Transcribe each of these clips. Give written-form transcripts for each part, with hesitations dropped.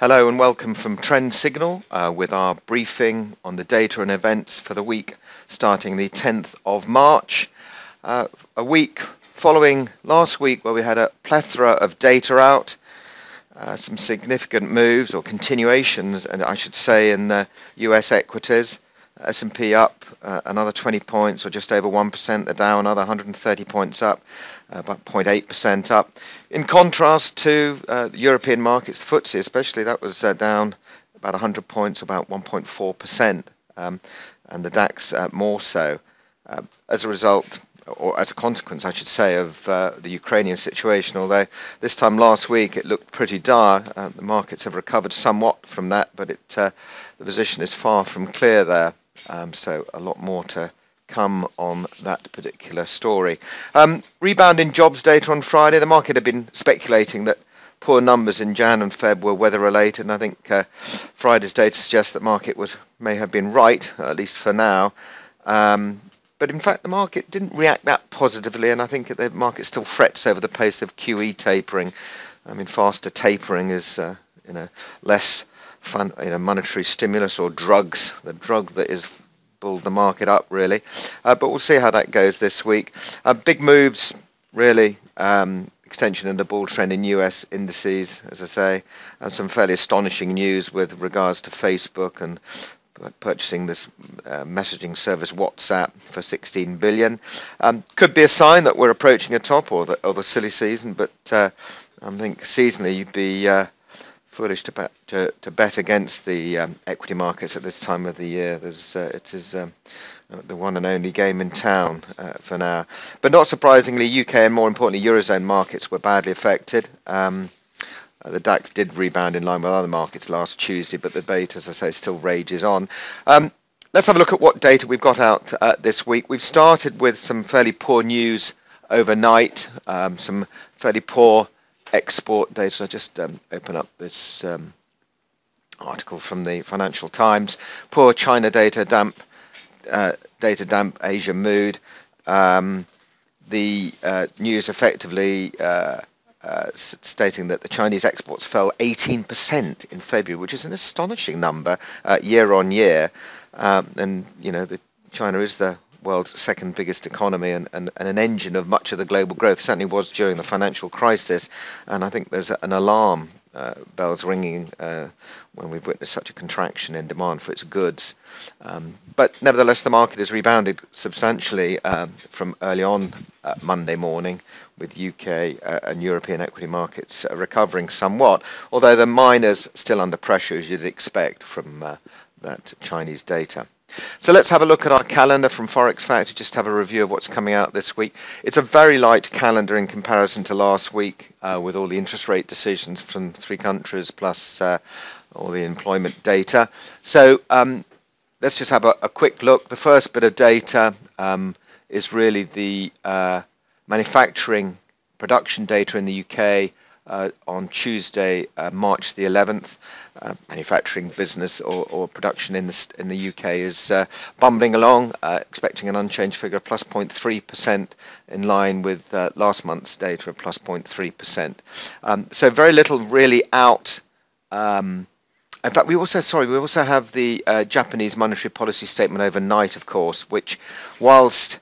Hello and welcome from Trend Signal with our briefing on the data and events for the week starting the 10th of March. A week following last week where we had a plethora of data out, some significant moves or continuations, and I should say, in the US equities. S&P up another 20 points or just over 1%, the Dow another 130 points up, about 0.8% up. In contrast to the European markets, the FTSE especially, that was down about 100 points, about 1.4%, and the DAX more so. As a result, or as a consequence, I should say, of the Ukrainian situation, although this time last week it looked pretty dire. The markets have recovered somewhat from that, but the position is far from clear there. So a lot more to come on that particular story. Rebound in jobs data on Friday. The market had been speculating that poor numbers in Jan and Feb were weather related, and I think Friday's data suggests that market may have been right, at least for now. But in fact, the market didn't react that positively, and I think the market still frets over the pace of QE tapering. I mean, faster tapering is less fun, monetary stimulus or drugs, the drug that is pulled the market up really. But we'll see how that goes this week. Big moves really, extension of the bull trend in US indices, as I say, and some fairly astonishing news with regards to Facebook and purchasing this messaging service WhatsApp for 16 billion. Could be a sign that we're approaching a top or the silly season, but I think seasonally you'd be foolish to bet against the equity markets at this time of the year. It is the one and only game in town for now. But not surprisingly, UK and more importantly Eurozone markets were badly affected. The DAX did rebound in line with other markets last Tuesday, but the debate, as I say, still rages on. Let's have a look at what data we've got out this week. We've started with some fairly poor news overnight, some fairly poor export data. I'll just open up this article from the Financial Times. Poor China data, damp Asia mood. The news effectively stating that the Chinese exports fell 18% in February, which is an astonishing number year on year. And China is the world's second biggest economy and an engine of much of the global growth. Certainly was during the financial crisis, and I think there's an alarm bells ringing when we've witnessed such a contraction in demand for its goods. But nevertheless, the market has rebounded substantially from early on Monday morning, with UK and European equity markets recovering somewhat, although the miners still under pressure, as you'd expect from that Chinese data. So let's have a look at our calendar from Forex Factor, just have a review of what's coming out this week. It's a very light calendar in comparison to last week, with all the interest rate decisions from 3 countries plus all the employment data. So let's just have a quick look. The first bit of data is really the manufacturing production data in the UK on Tuesday, March the 11th. Manufacturing business or production in the UK is bumbling along, expecting an unchanged figure of plus 0.3%, in line with last month's data of plus 0.3%. So very little really out. In fact, we also have the Japanese monetary policy statement overnight, of course, which, whilst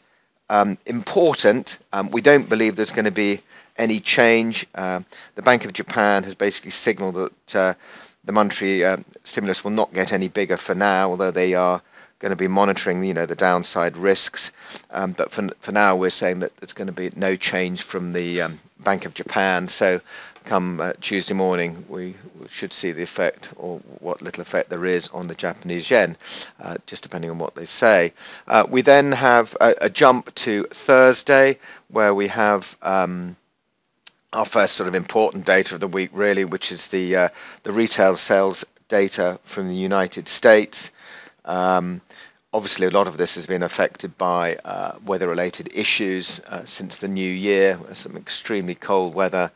important, we don't believe there's going to be any change. The Bank of Japan has basically signaled that the monetary stimulus will not get any bigger for now, although they are going to be monitoring, the downside risks. But for now, we're saying that there's going to be no change from the Bank of Japan. So come Tuesday morning, we should see the effect, or what little effect there is, on the Japanese yen, just depending on what they say. We then have a jump to Thursday, where we have our first sort of important data of the week, really, which is the retail sales data from the United States. Obviously, a lot of this has been affected by weather-related issues since the new year. Some extremely cold weather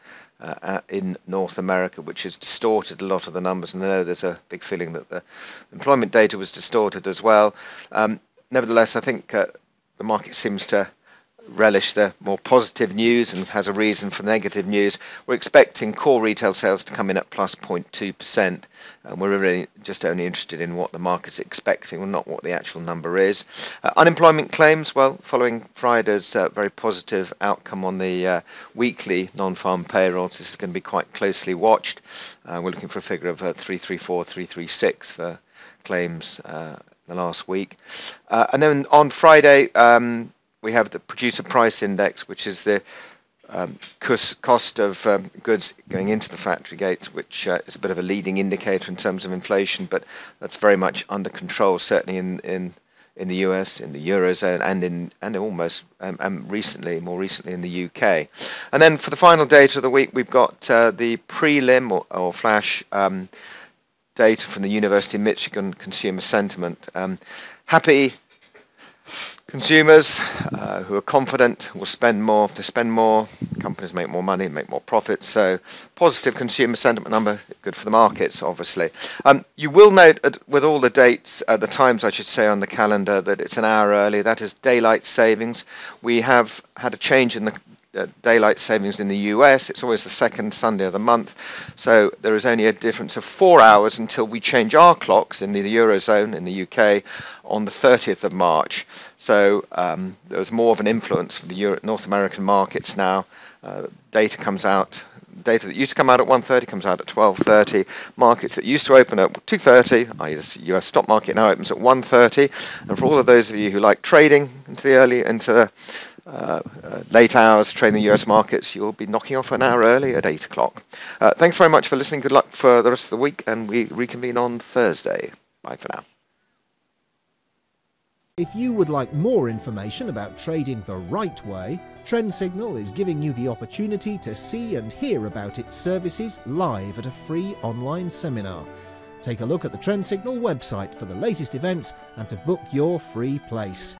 in North America, which has distorted a lot of the numbers. And I know there's a big feeling that the employment data was distorted as well. Nevertheless, I think the market seems to relish the more positive news and has a reason for negative news. We're expecting core retail sales to come in at plus 0.2%, and we're really just only interested in what the market's expecting and not what the actual number is. Unemployment claims, well, following Friday's very positive outcome on the weekly non-farm payrolls, this is going to be quite closely watched. We're looking for a figure of 334, 336 for claims the last week. And then on Friday, we have the producer price index, which is the cost of goods going into the factory gates, which is a bit of a leading indicator in terms of inflation, but that's very much under control, certainly in the US, in the Eurozone, and almost more recently in the UK. And then for the final data of the week, we've got the prelim or flash data from the University of Michigan Consumer Sentiment. Happy consumers who are confident will spend more. If they spend more, companies make more money, make more profits. So positive consumer sentiment number, good for the markets, obviously. You will note with all the dates, the times I should say on the calendar, that it's an hour early. That is daylight savings. We have had a change in the daylight savings in the US. It's always the second Sunday of the month, so there is only a difference of 4 hours until we change our clocks in the Eurozone, in the UK, on the 30th of March. So there's more of an influence for the North American markets now. Data that used to come out at 1:30 comes out at 12:30. Markets that used to open at 2:30, i.e. the US stock market now opens at 1:30. And for all of those of you who like trading into the late hours, trading the US markets, you'll be knocking off an hour early at 8 o'clock. Thanks very much for listening. Good luck for the rest of the week, and we reconvene on Thursday. Bye for now. If you would like more information about trading the right way, Trend Signal is giving you the opportunity to see and hear about its services live at a free online seminar. Take a look at the Trend Signal website for the latest events and to book your free place.